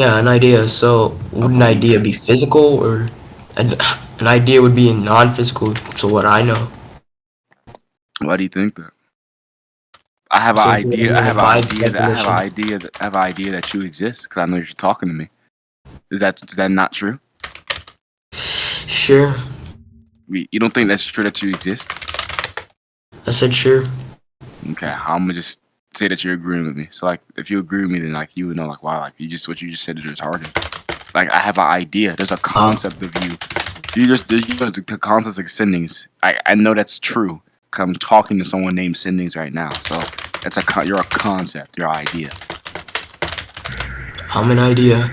Yeah, an idea. So A would an idea belief. be physical or an, an idea would be non-physical? So what I know. Why do you think that? I have an So do you idea. I mean have an by idea that I have an definition? idea that I have an idea that you exist because I know you're talking to me. Is that not true? Sure. You don't think that's true that you exist? I said sure. Okay, I'm gonna just say that you're agreeing with me. So like, if you agree with me, then like you would know like wow, like what you just said is retarded. Like I have an idea. There's a Uh, concept of you. The concept of Cendings. I know that's true. 'Cause I'm talking to someone named Cendings right now. So you're a concept. Your idea. I'm an idea.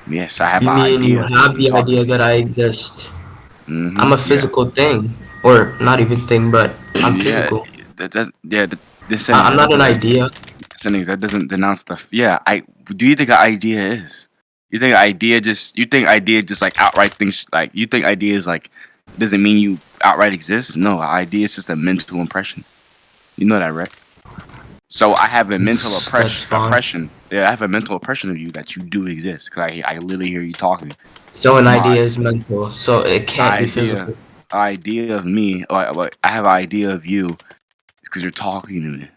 Yes, I have You an mean you idea. have I'm the talking. idea that I exist? I'm a Yeah. physical thing, or not even thing, but I'm Yeah. physical. Yeah. The Cendings. I'm That not an doesn't. idea. Cendings. That doesn't denounce the. Yeah. I. Do you think an idea is? You think idea just? You think idea just like outright things? Like you think idea is like? Doesn't mean you outright exist. No, an idea is just a mental impression. You know that, right? So I have a mental That's fine. oppression. Yeah, I have a mental oppression of you that you do exist. Cause I literally hear you talking. So an My idea is mental, so it can't be idea, physical. idea of me. Like I have an idea of you because you're talking to me.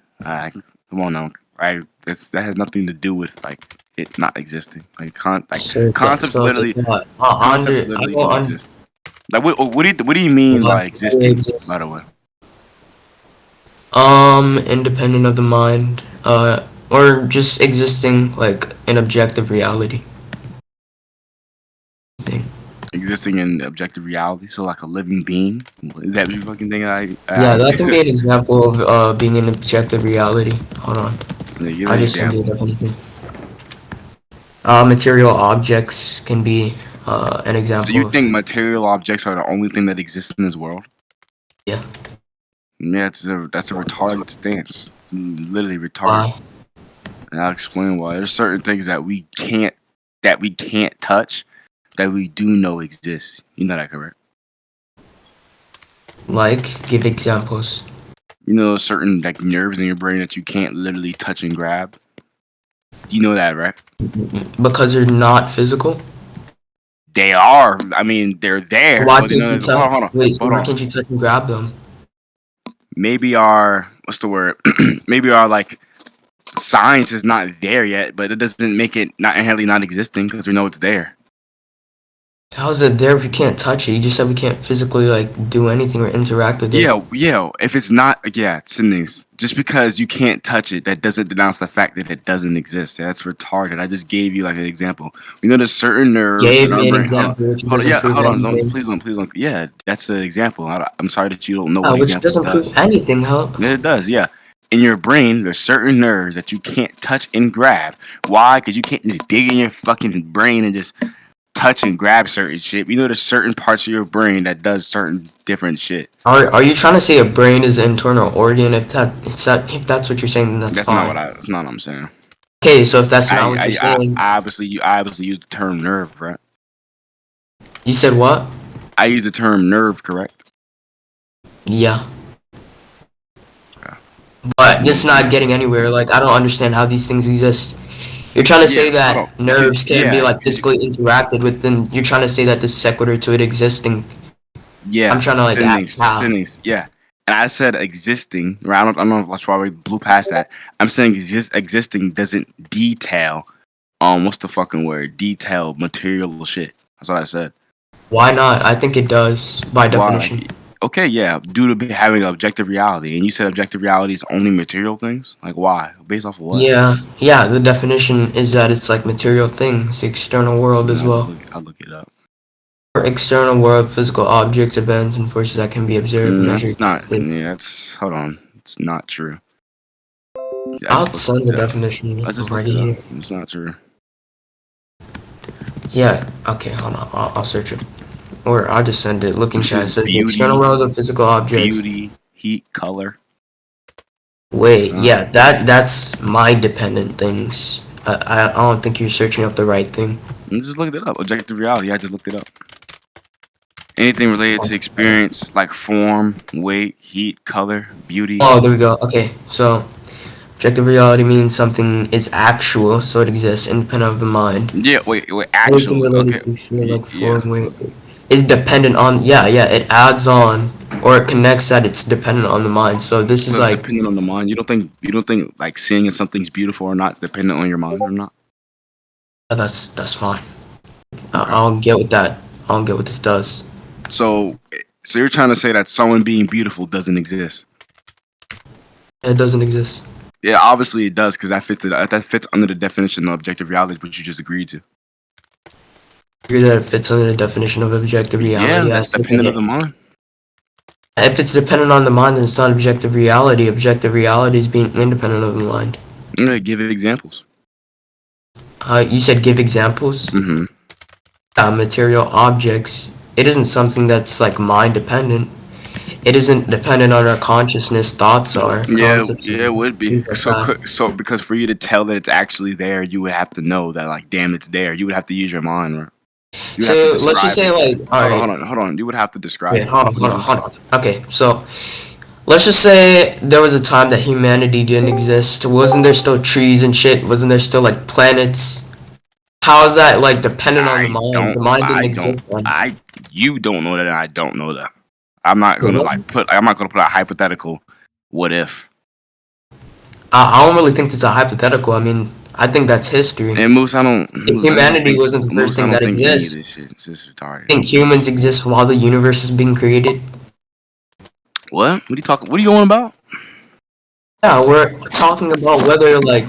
Come on now. That has nothing to do with like it not existing. So Concepts so it's like literally what? concepts I literally don't do under exist. Like what do you mean how by do they existing? By exist. the way, Independent of the mind, or just existing like an objective reality thing. existing in objective reality. So like a living being. Is that what you fucking think? Yeah, that can be an example of being an objective reality. Hold on, Yeah, give I an just sent you a example. definition. Material objects can be an So you example think of material objects are the only thing that exists in this world? yeah. Yeah, that's a retarded stance. It's literally retarded. Why? And I'll explain why. There's certain things that we can't touch that we do know exist. You know that, correct? Like, give examples. You know certain like nerves in your brain that you can't literally touch and grab. You know that, right? Because they're not physical. They are. I mean, they're there, Why but you can't you know. touch? Hold on, Wait, so hold why on. can't you touch and grab them? Maybe our what's the word? Maybe our like science is not there yet, but it doesn't make it not inherently not existing because we know it's there. How's it there if you can't touch it? You just said we can't physically like do anything or interact with it. Yeah, yeah. If it's not, yeah, it's in these. Just because you can't touch it, that doesn't denounce the fact that it doesn't exist. That's retarded. I just gave you like an example. We know there's certain nerves in Gave our me an brain. Hold on, example which hold on. doesn't Yeah, prove hold on. Don't anything. please don't please don't. Yeah, that's an example. I'm sorry that you don't know what Which example doesn't prove does. anything, huh? Yeah, it does. Yeah. In your brain, there's certain nerves that you can't touch and grab. Why? Because you can't just dig in your fucking brain and just touch and grab certain shit. You know, there's certain parts of your brain that does certain different shit. Are you trying to say a brain is an internal organ? If that's what you're saying, then that's That's not fine. what I. That's not what I'm saying. Okay, so if that's not I what you're I, I saying, I obviously I obviously use the term nerve, right? you said what? I use the term nerve, correct? Yeah, Yeah. but just not getting anywhere. Like I don't understand how these things exist. You're trying to Yeah, say hold that on. nerves can't be like Cause physically interacted with, then you're trying to say that this is sequitur to it existing. I'm yeah, trying to like ask how. Cendings, yeah. And I said existing. Right? I don't know. That's why we blew past that. I'm saying existing doesn't detail. What's the fucking word? Detail material shit. That's what I said. Why not? I think it does by Why? definition. Okay, yeah, due to having objective reality, and you said objective reality is only material things. Like why? Based off of what? Yeah. The definition is that it's like material things, the external world as well. I'll look it up. Or external world, physical objects, events, and forces that can be observed, That's measured, not. tested. Yeah, that's. Hold on. It's not true. I I'll just looked. send the definition I just right looked it up. here. It's not true. Yeah. Okay. Hold on. I'll search it. Or I'll just send it. Looking This chat. It is says the external world of physical objects. heat, color. Wait. Uh, Yeah. That's mind dependent things. I don't think you're searching up the right thing. I just looked it up. Objective reality. I just looked it up. Anything related to experience, like form, weight, heat, color, beauty. Oh, there we go. Okay. So Objective reality means something is actual, so it exists independent of the mind. Yeah, wait, Anything actual. Okay, related to feel like yeah. form is dependent on, yeah, it adds on or it connects that it's dependent on the mind. So this is So it's like, dependent on the mind. You don't think like seeing if something's beautiful or not is dependent on your mind or not? that's fine. Okay. I'll get with that. I'll get what this does. So you're trying to say that someone being beautiful doesn't exist? It doesn't exist. Yeah, obviously it does because that fits under the definition of objective reality, which you just agreed to. Agree that it fits under the definition of objective Yeah, reality. I that's say dependent on that the mind. if it's dependent on the mind, then it's not objective reality. Objective reality is being independent of the mind. Yeah, give it examples. You said give examples. Mm-hmm. Material objects. It isn't something that's like mind dependent. It isn't dependent on our consciousness. Thoughts are Yeah, concepts yeah, and it would be. things like that. So because for you to tell that it's actually there, you would have to know that like, damn, it's there. You would have to use your mind, right? You would have to So let's just describe say it. like, all Hold on, right, hold on, hold on. You would have to describe wait, it. hold on. Okay, so let's just say there was a time that humanity didn't exist. Wasn't there still trees and shit? Wasn't there still like planets? How is that like dependent on the mind? The mind didn't I don't, exist then. you don't know that, and I don't know that. I'm not So gonna what? I'm not gonna put a hypothetical. What if? I don't really think this is a hypothetical. I mean, I think that's history. And Moose, If I don't humanity think, wasn't the first Moose, I thing don't that think any of exists. this shit. It's just retarded. I think humans exist while the universe is being created. What? What are you talking? What are you on about? Yeah, we're talking about whether like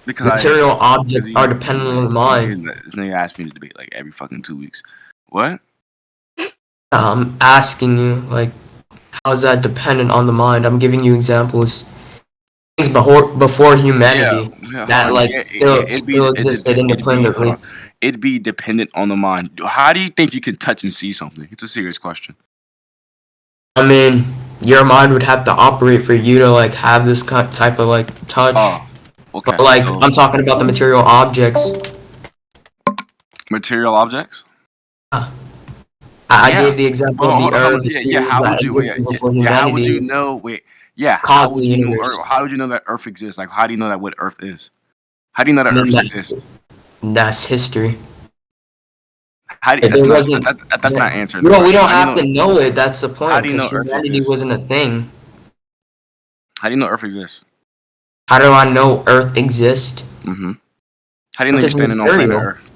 Because material because objects are dependent on the mind. this nigga asked me to debate like every fucking 2 weeks. What? I'm asking you like, how is that dependent on the mind? I'm giving you examples. Things before Yeah, humanity yeah, hold that on. like Yeah, still existed hold independently. on. It'd be dependent on the mind. How do you think you can touch and see something? It's a serious question. I mean, your mind would have to operate for you to like have this type of like touch. Oh, But okay. like, So I'm talking about the material objects. material objects. I Yeah. gave the example of Well, the hold earth, on. the Yeah. trees How that would you? existed before Yeah. How would you humanity know? Wait. Yeah. How caused the would you know universe. Earth? How would you know that Earth exists? Like, how do you know that what Earth is? How do you know that I mean, Earth exists? that's history. How do, If there that's not wasn't, that's not answering we the don't question. have to know it. That's the How point, do you because know Earth humanity exists? wasn't a thing. How do you know Earth exists? How do I know Earth exists? Mm-hmm. How do you know Earth you're is standing on planet material. Earth?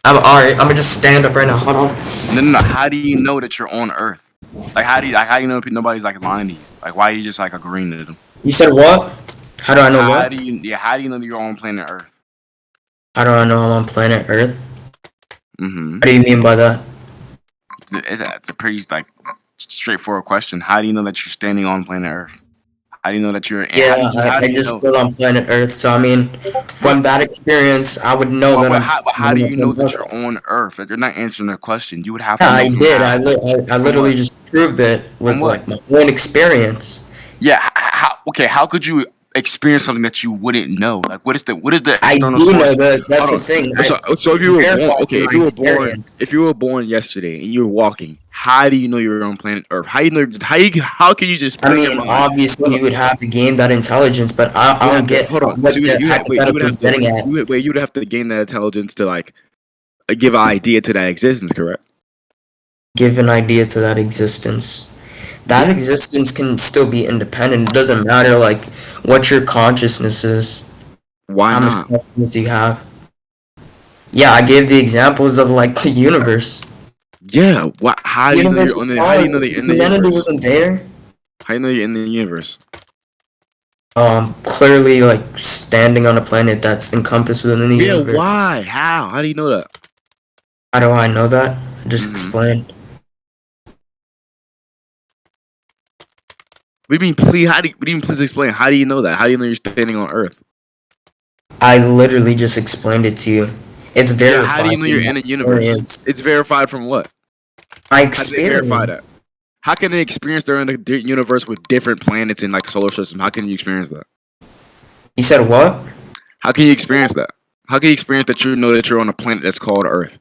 I'm alright. I'm gonna just stand up right now. Hold on. No, no, no. How do you know that you're on Earth? Like, how do you know nobody's like lying to you? Like, why are you just like agreeing to them? You said what? How do I know How what? do you? Yeah. How do you know that you're on planet Earth? How do I know I'm on planet Earth? Mm-hmm. What do you mean by that? It's a pretty like straightforward question. How do you know that you're standing on planet Earth? How do you know that you're? Yeah, How do I you just know? stood on planet Earth, so I mean, from What? that experience, I would know that I'm How do standing on you know planet that Earth. you're on Earth? Like, you're not answering the question. You would have Yeah, to know I from did. how? I From literally what? just proved it From with what? like my own experience. Yeah. Okay. How could you experience something that you wouldn't know? Like, what is the I external do know source? that. That's Hold the on. thing. I So if you were born, verified okay, through my experience. if you were born yesterday and you were walking, how do you know you're on planet Earth? How you know? How can you just I put in your mean, mind? obviously, Hold you would have to gain that intelligence, but I You would don't have to get hold on. So what the you would hypothetical is have to getting at. you would have to gain that intelligence to like give an idea to that existence, correct? Give an idea to that existence. That Yeah. existence can still be independent. It doesn't matter like what your consciousness is, Why how much not? consciousness you have. Yeah, I gave the examples of like the universe. Yeah. What? How The do you know universe you're was on the? How do you know caused. that you're in the Humanity universe? wasn't there. How do you know you're in the universe? Clearly like standing on a planet that's encompassed within the Yeah. universe. Why? How? How do you know that? How do I know that? Just Mm-hmm. explain. What do you mean, please? What do you mean, please explain? How do you know that? How do you know you're standing on Earth? I literally just explained it to you. It's Yeah. How do you verified know through you're my in the universe? experience. It's verified from what? My How do they verify experience. that? How can they experience they're in the universe with different planets in like the solar system? How can you experience that? You said what? How can you experience that? How can you experience that you know that you're on a planet that's called Earth?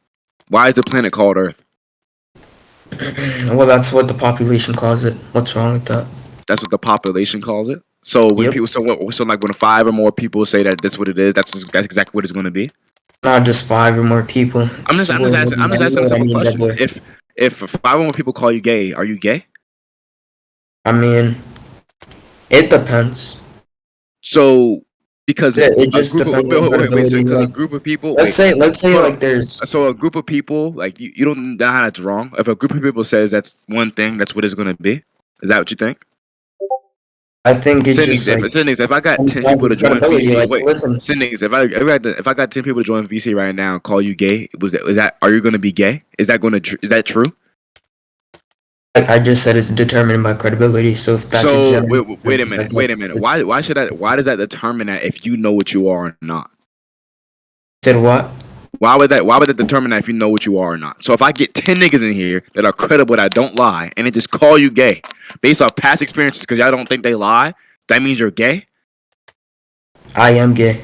Why is the planet called Earth? Well, that's what the population calls it. What's wrong with that? That's what the population calls it. So when Yep. people, so like when 5 or more people say that that's what it is, that's exactly what it's going to be. Not just 5 or more people. I'm just You know asking a what I simple mean, question. Deadboy. If 5 or more people call you gay, are you gay? I mean, it depends. So because It a just group of depends on wait, so credibility. because a Like, group of people let's wait, say, hold like on. there's. So a group of people like you don't know how that's wrong. If a group of people says that's one thing, that's what it's going to be. Is that what you think? I think it Sendings, just like if I got comes 10 down people to to join credibility. VC, Like, wait, listen, Sendings, if I got 10 people to join VC right now and call you gay, is that are you going to be gay? Is that true? I just said it's determined by credibility. So if that's a So general wait a consensus, I minute, guess wait a minute. Why should I? Why does that determine that if you know what you are or not? said what? Why would that determine that if you know what you are or not? So if I get 10 niggas in here that are credible that don't lie and they just call you gay based off past experiences because y'all don't think they lie, that means you're gay? I am gay.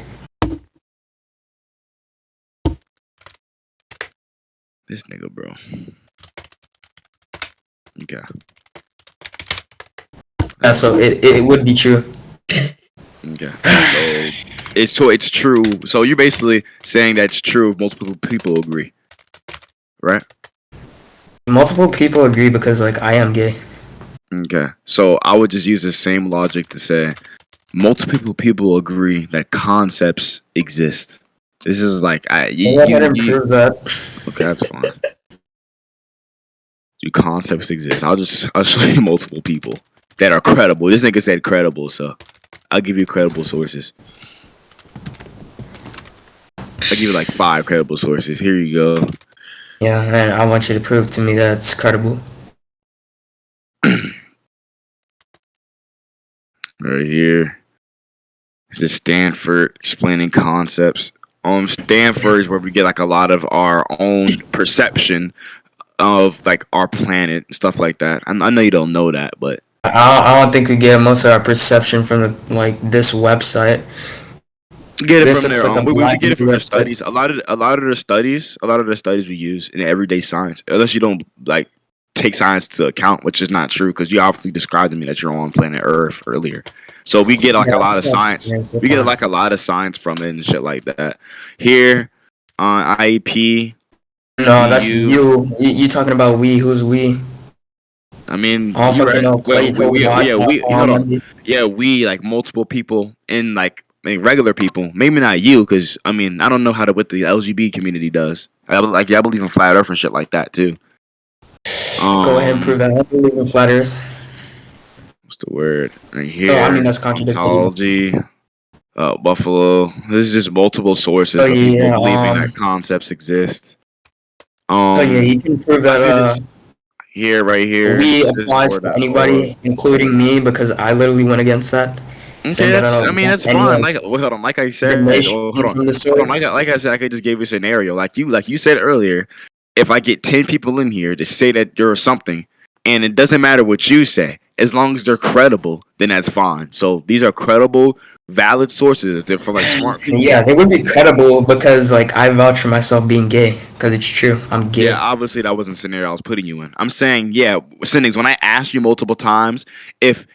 This nigga, bro. Okay. Yeah, so it would be true. Okay. So it's true. So you're basically saying that's true if multiple people agree, right? Multiple people agree because like I am gay. Okay. So I would just use the same logic to say multiple people agree that concepts exist. This is like Go ahead and prove that. okay, that's fine. Do concepts exist? I'll show you multiple people that are credible. This nigga said credible, so I'll give you credible sources. I'll give you like 5 credible sources. Here you go. Yeah, and I want you to prove to me that it's credible. Right here. This is Stanford explaining concepts. Stanford is where we get like a lot of our own perception of like our planet and stuff like that. I know you don't know that, but I don't think we get most of our perception from the, like this website. get it This from looks their like a own. We black get it from their website. studies. A lot of the studies we use in everyday science, unless you don't like take science to account, which is not true because you obviously described to me that you're on planet Earth earlier. So we get like Yeah, a I lot think of that's science. yeah, so We get far. like a lot of science from it and shit like that. Here on IEP, No, that's EU. you. You talking about we? Who's we? I mean, I don't you fucking right. know. Well, Plato, we hold on. maybe. Yeah, we like multiple people in like I mean, regular people. Maybe not you, because I mean, I don't know how to what the LGBT community does. I believe in flat Earth and shit like that too. Go ahead and prove that. I believe in flat Earth. What's the word right So I mean here? that's contradictory. Ontology. Buffalo. This is just multiple sources So of people yeah, believing that concepts exist. you can prove I that do this here, right here. we This is applies to word.org. anybody, including me, because I literally went against that, Okay, saying that I that's. I don't mean, want that's any fine. like Like, wait, hold on. Like I said, information oh, from the hold on. source. Like I said, I could just give you a scenario. Like you said earlier, if I get 10 people in here to say that you're something, and it doesn't matter what you say, as long as they're credible, then that's fine. So these are credible, valid sources. They're from like smart Yeah, people. they would be credible because like I vouch for myself being gay because it's true. I'm Yeah, gay. obviously that wasn't the scenario I was putting you in. I'm saying, yeah, Cendings, when I asked you multiple times, if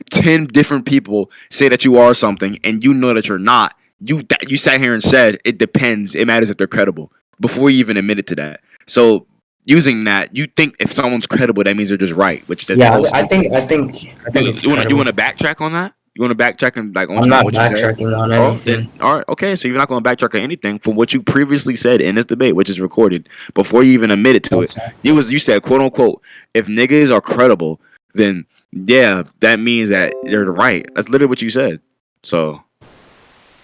10 different people say that you are something and you know that you're not, you sat here and said it depends. It matters if they're credible before you even admitted to that. So using that, you think if someone's credible, that means they're just right, which that's Yeah, most people. I think it's You credible. want to backtrack on that? You want to backtrack and like I'm on not what you said? backtracking on Oh, then anything. all right, okay. So you're not going to backtrack on anything from what you previously said in this debate, which is recorded before you even admitted to it. That's fine. You said quote unquote, if niggas are credible, then yeah, that means that they're right. That's literally what you said. So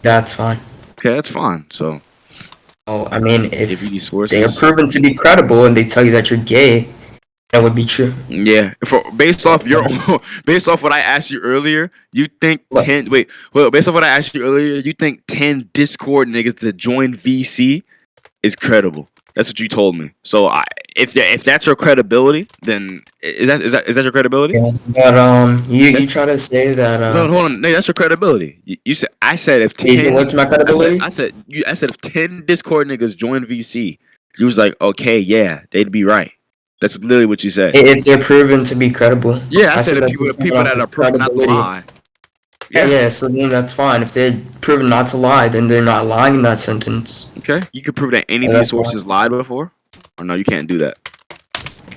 That's fine. okay, that's fine. So Oh, I mean, give you if these they are sources. proven to be credible and they tell you that you're gay, that would be true. Yeah, based off your based off what I asked you earlier, you think Look, based off what I asked you earlier, you think 10 Discord niggas to join VC is credible. That's what you told me. So if that's your credibility, then is that your credibility? yeah, but you try to say that No, hold on. No, that's your credibility. You said I said if Agent, 10 what's my credibility? I said if 10 Discord niggas join VC, you was like, "Okay, yeah, they'd be right." That's literally what you said. If they're proven to be credible, Yeah, I I said said if that's determined people off that are of proven not to credibility. lie. Yeah, so then that's fine. If they're proven not to lie, then they're not lying in that sentence. Okay. You can prove that any Yeah, of these that's fine. sources lied before, or no, you can't do that.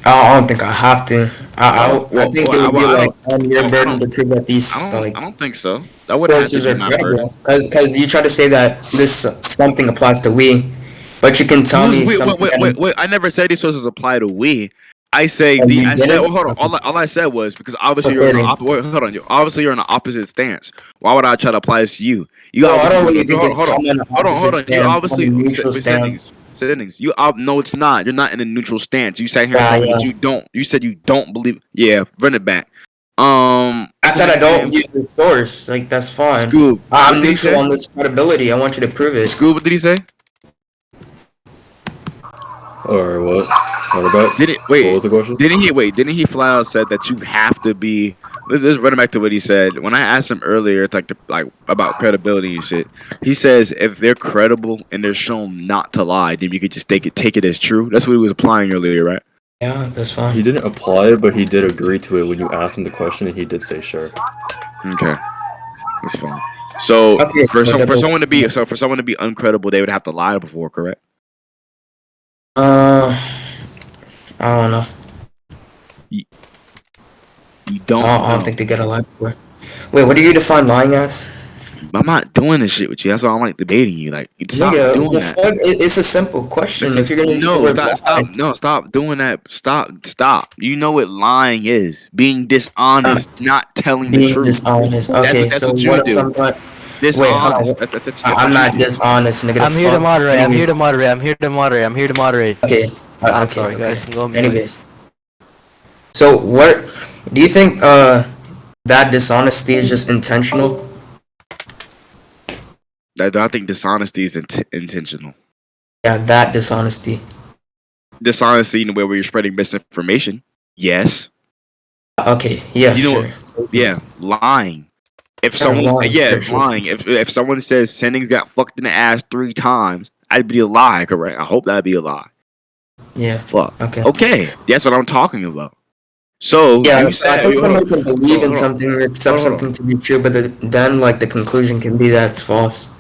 I don't think I have to. I think it would be I like don't. on your I burden don't. to prove that these I like don't think so. That wouldn't have to sources be are my burden. credible. Because you try to say that this something applies to we, but you can tell Who's me wait, wait, something wait, that wait, wait. I never said these sources apply to we. I say the. you I said. Well, didn't. hold on. Okay. All I said was because obviously For you're in an kidding. wait, hold on. Obviously you're in an opposite stance. Why would I try to apply this to you? You Well, I obviously don't just really think hold, it's hold on, on an hold opposite on. You stance, on a obviously neutral Sendings. stance. Sendings. No, it's not. You're not in a neutral stance. You sat here and Yeah, told me that yeah. you don't. You said you don't believe. Yeah, run it back. I What's his said I don't name? use the source. Like that's fine. Scoob. What I'm did he neutral say? on this credibility. I want you to prove it. Scoob. What did he say? Or what? What about? Did it What was wait? the question? Didn't he flat out said that you have to be? Let's run it back to what he said. When I asked him earlier, it's like about credibility and shit. He says if they're credible and they're shown not to lie, then you could just take it as true. That's what he was applying earlier, right? Yeah, that's He fine. didn't apply it, but he did agree to it when you asked him the question, and he did say sure. Okay, that's fine. So Okay, so for double. someone to be uncredible, they would have to lie before, correct? Uh, I don't know. You, you don't I don't know. think they get a lie for it. Wait, what do you define lying as? I'm not doing this shit with you. That's why I'm like debating you. Like, stop Nigga, doing the that. fuck? It's a simple question. If you're gonna use the No, word lie, stop doing that. Stop. You know what lying is? Being dishonest, not telling the being truth. dishonest. Okay, That's so what you what if do. somebody? Wait, hold on. Dishonest. That's I'm what you not do. dishonest, nigga. The I'm here to fuck? moderate. I'm here Anyways, to moderate. I'm here to moderate. I'm here to moderate. okay, I'm okay, sorry, okay. guys. I'm going. Anyways, so what do you think? That dishonesty is just intentional? I think dishonesty is intentional. Yeah, that dishonesty. Dishonesty in the way where you're spreading misinformation. Yes. Okay, yeah, You know sure. what? Yeah, lying. If Yeah, someone, lying, sure, sure, sure. lying. If someone says Cendings got fucked in the ass 3 times, I'd be a lie, correct? I hope that'd be a lie. Yeah. Fuck. Okay. Okay, that's what I'm talking about. So Yeah, you so I said, think hold somebody on, can believe in hold on, something or accept hold on. something to be true, but then like the conclusion can be that it's false.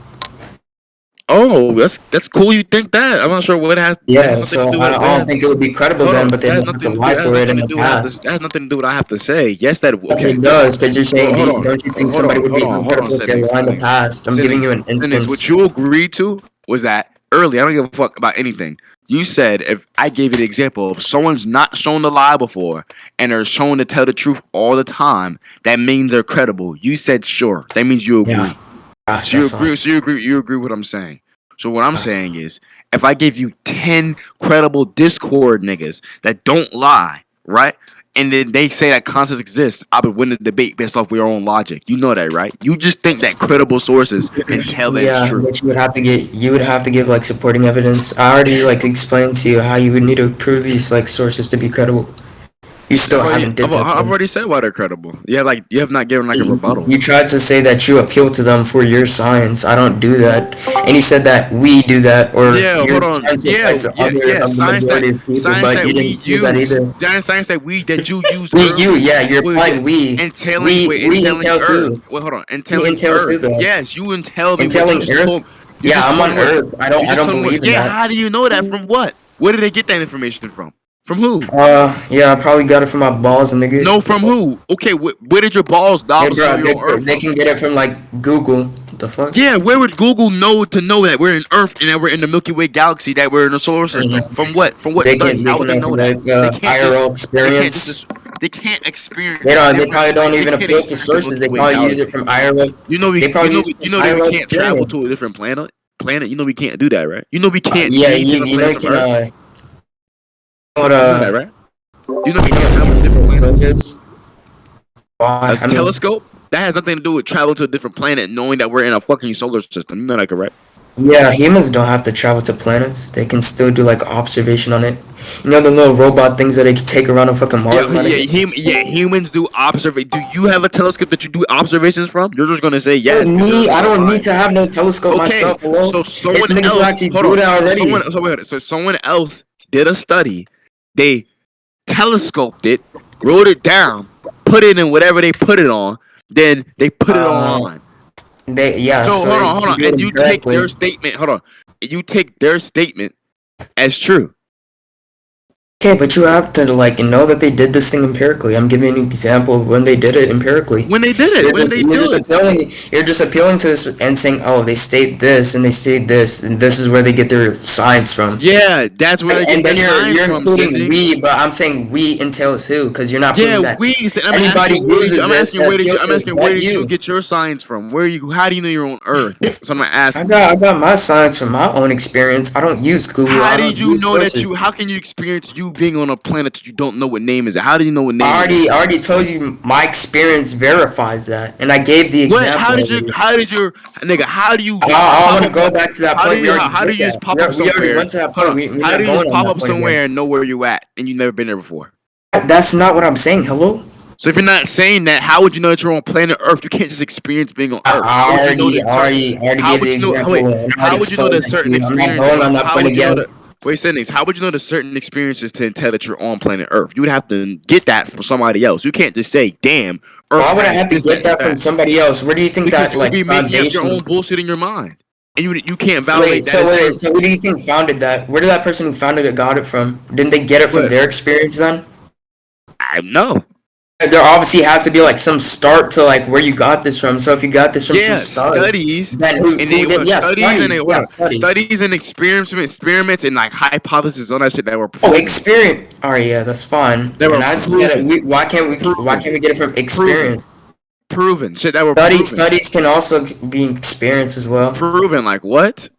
Oh, that's cool. You think that? I'm not sure what it has. That has Yeah, nothing to so do I with. don't think it would be credible Hold then, on. but they That has don't have to nothing to do. lie That has for it nothing in to the do. That past. has nothing to do with what I have to say. Yes, that. Yes, Okay. it does, because you're saying, Hold on. don't you think Hold somebody on. would be Hold on. incredible if they lie in the past? I'm giving you an Sendings. instance. What you agreed to was that early. I don't give a fuck about anything. You said if I gave you the example, if someone's not shown to lie before and they're shown to tell the truth all the time, that means they're credible. You said sure. That means you agree. Yeah, So you that's agree. fine. So you agree with what I'm saying. So what I'm saying is, if I give you 10 credible Discord niggas that don't lie, right? And then they say that concepts exist, I would win the debate based off your own logic. You know that, right? You just think that credible sources entail that it's Yeah, true. but you would have to give like supporting evidence. I already like explained to you how you would need to prove these like sources to be credible. You still haven't did that I've though. already said why they're credible. You have not given like a rebuttal. You tried to say that you appeal to them for your science. I don't do that. And you said that we do that, or Yeah, you're hold on. trying to apply to other of the majority of people, but you We didn't do that use. either. Science that you used earlier. Yeah, you're Wait, applying we. We entailing entails Earth. who? Wait, hold on. We Entailing entails who Earth. though? Yes, you entail me what you Entailing just Earth? told. You Yeah, just I'm told on me what. Earth. I You just don't told me what. believe in Yeah, that. how do you know that from what? Where did they get that information from? From who? Yeah, I probably got it from my balls, nigga. No, from who? Okay, where did your balls Hey, obviously bro, know you're on Earth they from? can get it from like Google. What the fuck? Yeah, where would Google know to know that we're in Earth and that we're in the Milky Way galaxy, that we're in the solar system? From what? From what study? They How would can they know that? like They can't just. IRL They can't just. experience. They can't experience They different. probably don't They even can't appeal to experience the sources. Milky They Way probably use it galaxy. from IRL. They probably use it from That we IRL can't travel experience. to a different planet. You know we can't do that, right? You know we can't Yeah, see different you know you planets of can Earth. what You know that, right? You know we you know can't what travel to a different telescope planets. is? Why? A telescope that has nothing to do with traveling to a different planet, knowing that we're in a fucking solar system. You know that, correct? Yeah, humans don't have to travel to planets. They can still do like observation on it. You know the little robot things that they can take around on fucking Mars and Humans do observation. Do you have a telescope that you do observations from? You're just gonna say yes because you're I don't need qualified. to have no telescope Okay, myself. Hello, so it's someone niggas who else. actually Hold do on. that already. So someone else did a study. They telescoped it, wrote it down, put it in whatever they put it on, then they put it Uh, on. yeah. So So hold if you on, do it and you take empirically. their statement. Hold on, and you take their statement as true. Okay, but you have to like know that they did this thing empirically. I'm giving you an example of when they did it empirically. When they did it, when they You're do just it. appealing. You're just appealing to this and saying, "Oh, they state this and they state this, and this is where they get their science from." Yeah, that's where they get And then their science you're from, including Cendings. we, but I'm saying we entails who? Because you're not Yeah, proving that we. I'm anybody asking where did you, uses this that appeals I'm to asking where but did you you. get your science from? Where you? How do you know you're on Earth? So I'm asking. I got my science from my own experience. I don't use Google. How I did don't you use know that sources. you? How can you experience you being on a planet that you don't know what name is it? How do you know what name I it is? already told you my experience verifies that, and I gave the What? How example did you? already. How did your nigga? How do you I pop want to up? go back to that How do point we you? already How do did you just that. pop up We already somewhere? went to that Hold point. on. We're How not do you going just on pop that up point again. somewhere and know where you at and you never been there before? That's not what I'm saying. Hello? So if you're not saying that, how would you know that you're on planet Earth? You can't just experience being on Earth. How I would you know already, that certain? already, already How gave the would you know? example Wait. and I already How would you know explained that that to certain you. I'm not experience? going Hold on on. that How point would you know again. that? Wait, Cendings. How would you know the certain experiences to tell that you're on planet Earth? You would have to get that from somebody else. You can't just say, "Damn, Earth Why would I has have to this, that, get and that from that," somebody else? Where do you think because that you would like be making up your foundation? own bullshit in your mind, and you can't Wait, validate that as true. so who do you think founded that? Where did that person who founded it got it from? Didn't they get it from But their experience then? I know. There obviously has to be like some start to like where you got this from. So if you got this from some Yeah, start, studies, then and who they did? were Yeah, studies and they studies. hold Yeah, on, studies. studies and experiments and like hypotheses on that shit that were Oh, proven. experience. All right, yeah, that's fine. They were And I said, proven, why proven, can't we get it from proven, experience? proven. Shit that were proven, Studies can also be experience as well. proven. Like what?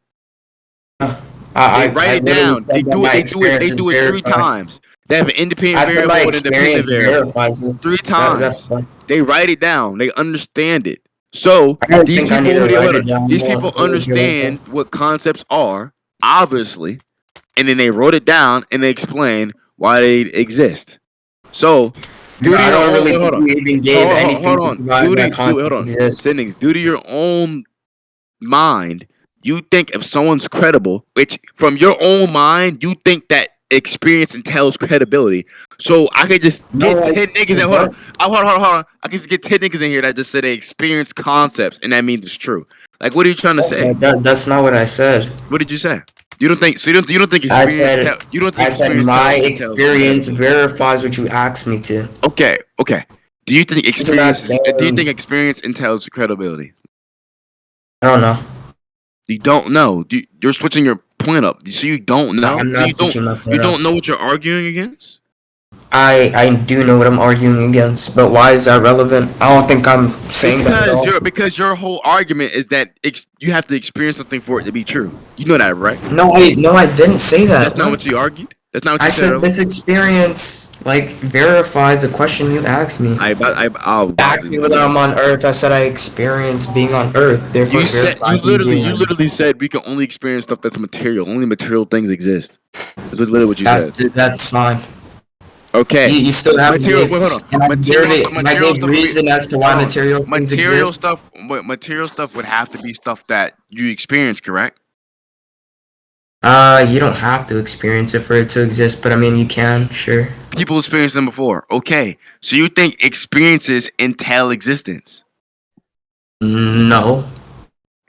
They write I it literally down. They said that do it. my They do it. They experience is do it three verified. times. They have an I independent said my variable and independent experience variable. verifies this. Three That's times. fine. They write it down. They understand it. So I don't these think I need people to who write hold on, it down. these people understand what concepts are, obviously, and then they wrote it down and they explain why they exist. So, due to I your don't own, really wait, hold think on, you even gave anything hold to on, provide that hold concept on, exists. Sendings, due to your own mind, you think if someone's credible, which from your own mind, you think that experience entails credibility. So I could just No, get 10 niggas it and hold on. does. Hold on. I can just get 10 niggas in here that just said they experience concepts and that means it's true. Like what are you trying to say? That's not what I said. What did you say? You don't think so you don't think I said you don't think I said experience my entails experience credibility. verifies what you asked me to. Okay. Do you think It's not saying experience entails credibility? I don't know. You don't know. You're switching your point up. So you don't know. I'm So not switching my you point up. don't know what you're arguing against. I do know what I'm arguing against, but why is that relevant? I don't think I'm saying that at all. Because your whole argument is that you have to experience something for it to be true. You know that, right? No, I didn't say that. That's not what you argued. That's not what I you said said earlier. this experience like verifies the question you asked me. I'll Asked me whether I'm on Earth. I said I experienced being on Earth. Therefore, You it said verifies me being on Earth. literally said we can only experience stuff that's material. Only material things exist. That's literally what you said. That's fine. Okay. You still have Material. to Wait, hold on. and I Material gave stuff would be. reason as to why Hold on. material things exist. Material stuff would have to be stuff that you experience, correct? You don't have to experience it for it to exist, but I mean, you can, sure. People experienced them before. Okay. So you think experiences entail existence? No.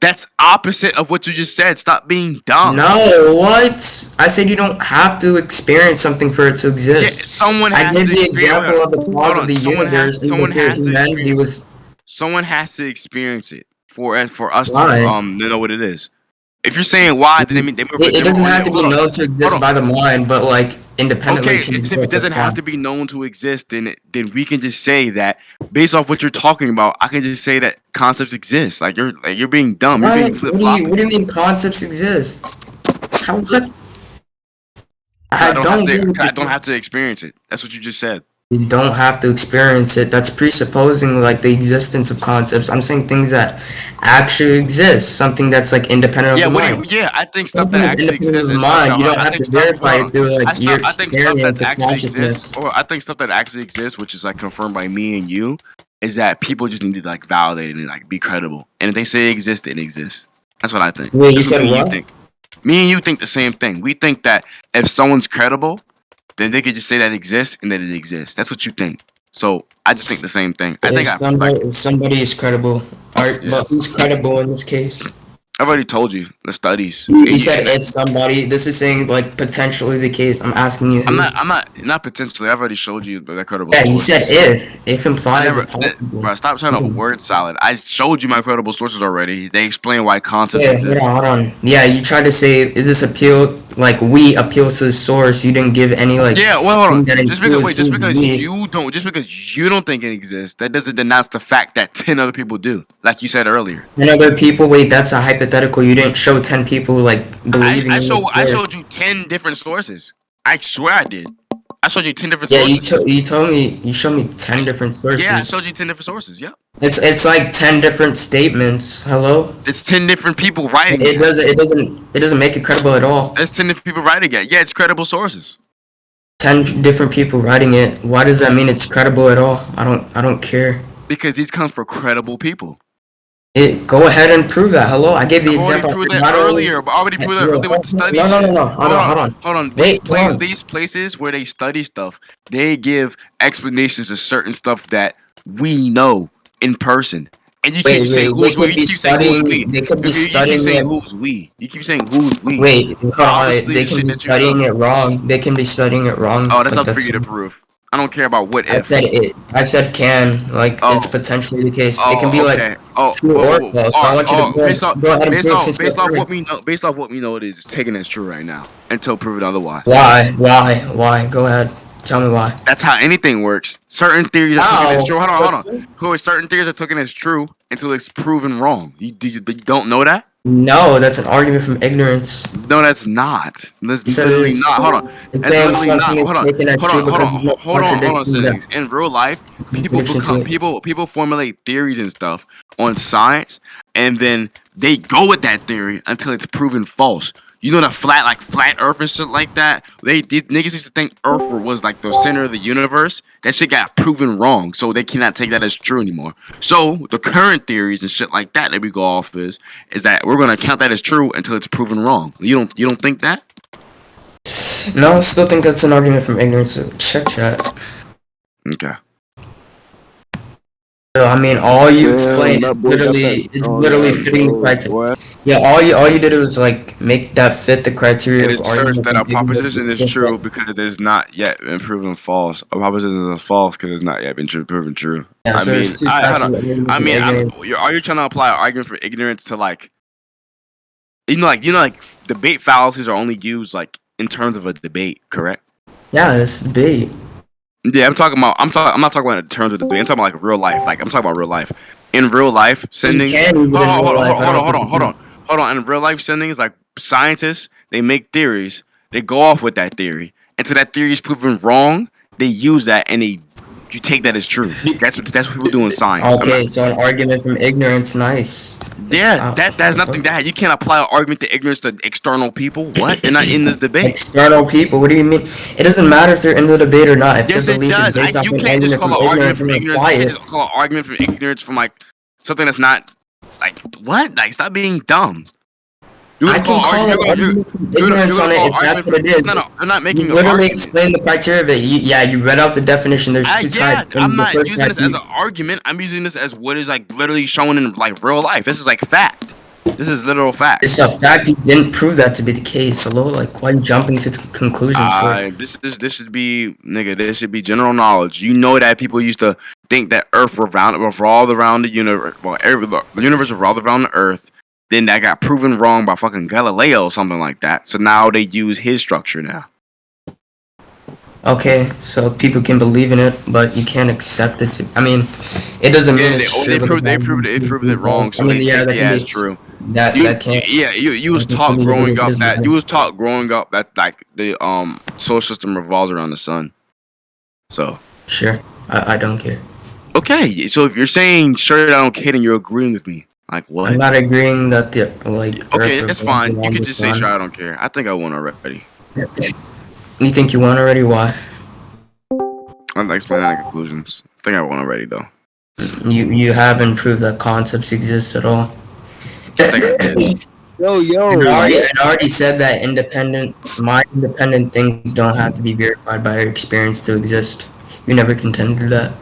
That's opposite of what you just said. Stop being dumb. No, what? I said you don't have to experience something for it to Yeah, exist. someone I has gave to the experience. example of the cause of the universe and Someone before has to humanity experience. was Someone has to experience it for us why. to know what it is. If you're saying why, then It doesn't have to be known to exist by the mind, but like independently Okay, can if it exist. That's doesn't have fine. to be known to exist, then we can just say that based off what you're talking about, I can just say that concepts exist. Like you're being dumb. You're being flip floppy. What do you mean concepts exist? How what? I don't have to experience it. That's what you just said. You don't have to experience it. That's presupposing like the existence of concepts. I'm saying things that actually exist. Something that's like independent of the mind. I think stuff Something that that's actually independent exists of is the stuff mind. that You don't have to verify it through like your I think stuff experience that of actually consciousness. exists, or I think stuff that actually exists, which is like confirmed by me and you, is that people just need to like validate it and like be credible. And if they say it exists, it exists. That's what I think. Wait, you That's said me and what? Me and you think the same thing. We think that if someone's credible, then they could just say that it exists and that it exists. That's what you think. So I just think the same thing. I think If somebody is credible, alright, Yeah. but who's credible in this case? I've already told you the studies. You said if somebody. This is saying like potentially the case. I'm asking you. Who. I'm not potentially. I've already showed you the credible Yeah, you sources. said if. If implies Never, a possible. bro, stop trying to word salad. I showed you my credible sources already. They explain why concepts Yeah, exist. hold on. Yeah, you tried to say this appeal, like we appeals to the source. You didn't give any like. Yeah, well, hold on. thing that Just because influences me. you don't think it exists, that doesn't denounce the fact that 10 other people do. Like you said earlier. And other people. Wait, that's a hypothetical. You didn't show 10 people like believing. I in this source. showed you 10 different sources. I swear I did. I showed you 10 different Yeah, sources. you told me you showed me 10 different sources. Yeah, I showed you 10 different sources. Yeah. It's like 10 different statements. Hello. It's 10 different people writing It doesn't make it credible at all. It's 10 different people writing it. Yeah, it's credible sources. 10 different people writing it. Why does that mean it's credible at all? I don't care. Because these come from credible people. Go ahead and prove that. Hello, I gave the I example. already proved that earlier. But I already proved that earlier with the studies. No. Hold on. Wait, hold on. These places where they study stuff, they give explanations of certain stuff that we know in person. And you keep saying who's we. You keep saying who's we. They could be You keep studying saying it. who's we. You keep saying who's we. Wait, hold on. Obviously, They the can shit be that you studying know. it wrong. They can be studying it wrong. Oh, that's but up for you to prove. I don't care about what I if. said it. I said can. Like Oh. it's potentially the case. Oh, it can be okay. like true or false. So I want you to go ahead and prove since based you're off free. what we know, it is taken as true right now until proven otherwise. Why? Go ahead. Tell me why. That's how anything works. Certain theories are taken as true. Hold on. Certain theories are taken as true until it's proven wrong. You don't know that? No, that's an argument from ignorance. No, that's not. That's You said literally it's- not. Hold on. It's That's saying literally not. something is Hold on. taken as true because there's no Hold on. contradiction to Cendings. In real life, Contradiction to it. people formulate theories and stuff on science, and then they go with that theory until it's proven false. You know the flat Earth and shit like that. These niggas used to think Earth was like the center of the universe. That shit got proven wrong, so they cannot take that as true anymore. So the current theories and shit like that we go off is that we're gonna count that as true until it's proven wrong. You don't think that? No, I still think that's an argument from ignorance. So check that. Okay. So, I mean, all you Damn, explained that is boy got literally that it's strong literally ass fitting the nose, criteria. boy. Yeah, all you did was like make that fit the criteria. It of asserts argument that our from ignorance. proposition is true because it has not yet been proven false. Our proposition is false because it's not yet been proven true. Yeah, so there's two types of argument from ignorance. Are you trying to apply an argument for ignorance to like debate fallacies are only used like in terms of a debate, correct? Yeah, that's debate. Yeah, I'm not talking about in terms of debate. I'm talking about like real life. Like I'm talking about real life. In real life, Cendings. Hold on. In real life, Cendings, like scientists, they make theories. They go off with that theory. Until that theory is proven wrong, they use that and you take that as true. That's what people do in science. Okay, so an argument from ignorance, nice. Yeah, that's nothing that you can't apply an argument to ignorance to external people. What? They're not in this debate. External people. What do you mean? It doesn't matter if they're in the debate or not. If Yes, their it belief does. is based off You an can't just argument call from an argument from ignorance, ignorance. apply You it. can't just call an argument from ignorance from like something that's not like what? Like stop being dumb. I can call an argument from ignorance on it if that's what it is. They're not making You an literally argument. explain the criteria of it. You read out the definition. There's two types. I'm And not the first using this type as an argument. I'm using this as what is like literally shown in like real life. This is like fact. This is literal fact. It's a fact. You didn't prove that to be the case. Hello, like why are you jumping to conclusions for it? This should be nigga. This should be general knowledge. You know that people used to think that Earth revolved around the universe. Well, the universe revolved around the Earth. Then that got proven wrong by fucking Galileo or something like that. So now they use his structure now. Okay, so people can believe in it, but you can't accept it to. I mean, it doesn't mean it's true. They proved it wrong. So I mean, they yeah, take that it can as be true. that can't. Yeah, you was that can taught still be growing debated, up it doesn't that matter. you was taught growing up that like the solar system revolves around the sun. So Sure, I don't care. okay, so if you're saying sure I don't care, then you're agreeing with me. Like what? I'm not agreeing that the like. Okay, Earth that's revolves fine. You around can the just say sun. sure I don't care. I think I won already. You think you won already? Why? I'm not explaining any conclusions. I think I won already though. You haven't proved that concepts exist at all. I think I did. And I already said that my independent things don't have to be verified by our experience to exist. You never contended that.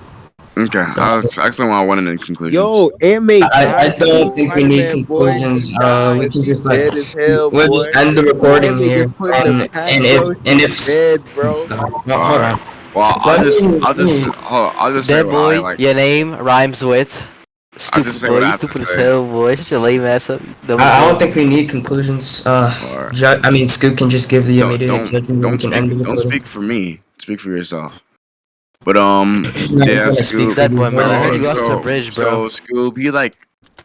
Okay, that's actually why I wanted in conclusions. Yo, it make I time don't think we need Spider-Man boy conclusions. can die We if can she's just like dead as hell, we'll boy. just end the recording Emma here. gets put in the pack, bro. And She's if dead, bro. no, hold on. Well, Let me- I'll just say what I Deadboy, like. your name rhymes with. I'll just Stupid say boy, what I you have to stupid as say. hell, boy. Such a lame ass up. Dumb as I hell. don't think we need conclusions. Or I mean, Scoot can just give the don't immediate judgment. And we can end the don't recording. speak for me. Speak for yourself. But No, he's yeah, gonna speak Scoop. for you. Deadboy, man, I heard you Alright. lost to a bridge, bro. So Scoop, he like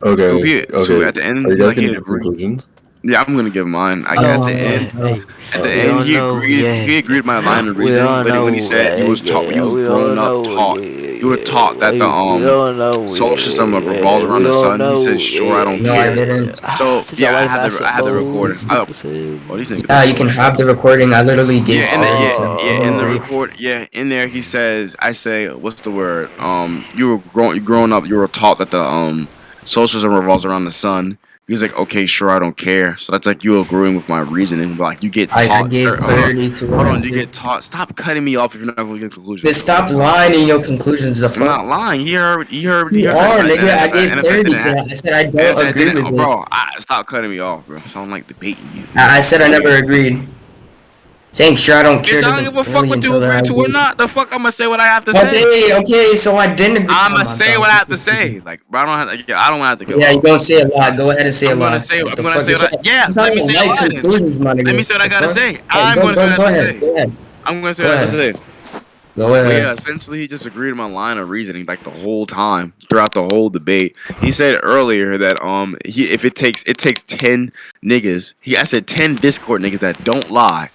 Okay, so okay. at the end Are you he guys like he getting agreed. conclusions? Yeah, I'm gonna give mine. I Oh, got at the man. end. Hey, At the we end, all know, he agreed with my line of we reasoning. all When know, he said you was taught, you was we all grown up know, taught. You were taught that the we all know, solar system revolves around we the all sun. He know, said, "Sure, I don't No, I care." didn't. So Such a yeah, lame ass I had the boy. recording. Stupid as hell. These niggas. Yeah, you can have the recording. I literally gave Yeah, clarity to in the agree. record, yeah, in there he says, I say, what's the word? You were growing up, you were taught that the solar system revolves around the sun. He's like, okay, sure, I don't care. So that's like you agreeing with my reasoning, but like you get I taught. gave clarity to Hold on, you it. get taught. Stop cutting me off if you're not going to get conclusions. Just stop lying in your conclusions. The I'm fuck. not lying. You heard You that, are, nigga. I gave and if that clarity didn't to happen, that. I said I and if don't that agree didn't, with it. bro, stop cutting me off, bro. So I'm like debating you. I said I never agreed. Saying sure I don't care Bitch, I don't doesn't give a fuck really what you entail that I agree to or agree. not. The fuck, I'm gonna say what I have to say. Okay, so I didn't agree. I'm Oh gonna my say God, what I have to this is stupid. say. Like, bro, I don't have to. I don't have to go. Yeah, you don't say a lot. Go ahead and say a I'm gonna lot. say. What I'm the gonna fuck say is what. that? Yeah, You let me don't say like what I conclusions, my nigga. Let me say what I gotta The fuck? say. Hey, I'm gonna say what I have go to ahead. say. Go ahead. I'm gonna say Go what I have to ahead. say. Go But yeah, ahead. essentially, he just agreed with my line of reasoning like the whole time throughout the whole debate. He said earlier that if it takes 10 niggas. I said 10 Discord niggas that don't lie.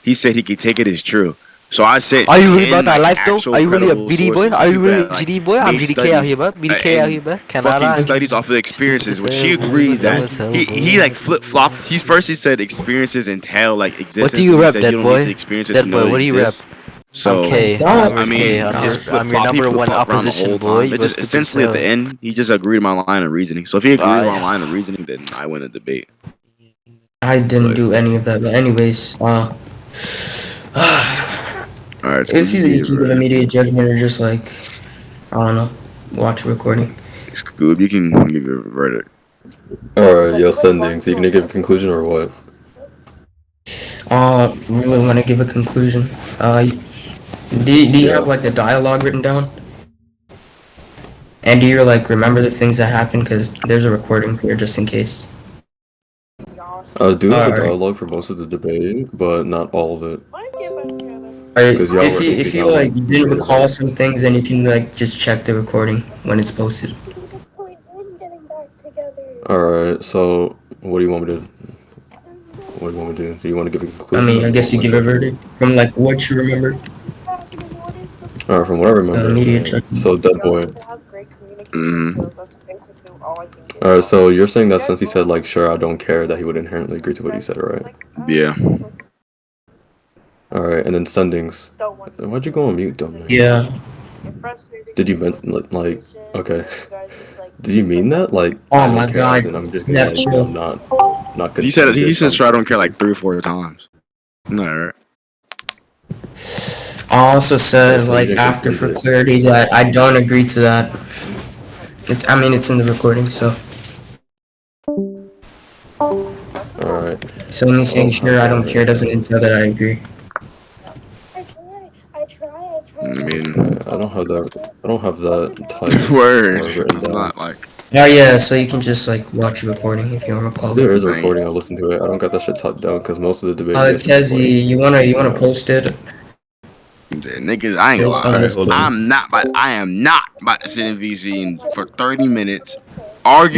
He said he could take it as true. So I said Are you really 10 about that like life though? actual Are you really a credible BD boy? sources, Are you people really that like GD boy? I'm made GDK out studies here, bud. BDK out and here, bud. Cannot fucking lie. studies off of experiences, which he agrees Dumb that as hell, he boy. like flip flopped. He said experiences entail like existence. What do you but he rep, said dead you don't need the boy? experiences to Dead know boy, it what do you rep? exists. I'm So K. Don't. I'm I your K. mean, I'm he your just flip I'm your flop. He number flip one flop around the opposition, whole boy. time. You It was just stupid as essentially at the hell. end, he just agreed with my line of reasoning. So if he agreed with my Yeah. line of reasoning, then I win the debate. I didn't But do any of that. But anyways, all right, it's Scoob, either you you can give can immediate judgment or just like I don't know, watch a recording. Scoob, you can give your verdict. Alright, yo, Cendings. You gonna give a conclusion or what? Really want to give a conclusion. Do you have like the dialogue written down? And do you like remember the things that happened? Because there's a recording here just in case. I do have a Alright. dialogue for most of the debate, but not all of it. Alright, Because y'all were if you not, like didn't great recall about it. some things, then you can like just check the recording when it's posted. Alright, so what do you want me to? What do you want me to do? Do you want to give a I conclusion? mean, Or I do guess you want give my a judgment? verdict from like what you remember. Alright, from what I remember. Immediate judgment. So Deadboy. Mm-hmm. Alright, so you're saying that since he said like, sure, I don't care, that he would inherently agree to what he said, right? Yeah. Alright, and then Cendings. Why'd you go on mute, dumb man? Yeah. Did you mean like? Okay. Did you mean that? Like, Oh I don't my care, God. as in I'm just Yeah, like, chill. I'm not good. He said sure I don't care like 3 or 4 times. No, right? I also said So like you didn't after conclude for it. clarity that I don't agree to that. I mean it's in the recording, so Alright. so me saying sure I don't care doesn't entail that I agree. I mean, I don't have that type word. written I'm down. not like. Oh yeah, so you can just like watch a recording if you don't recall There it. is a recording. I listened to it. I don't got that shit typed down because most of the debate. Kezi, you wanna post it? Niggas, I ain't There's gonna lie. alright, hold on. I am not about to sit in VC for 30 minutes, argue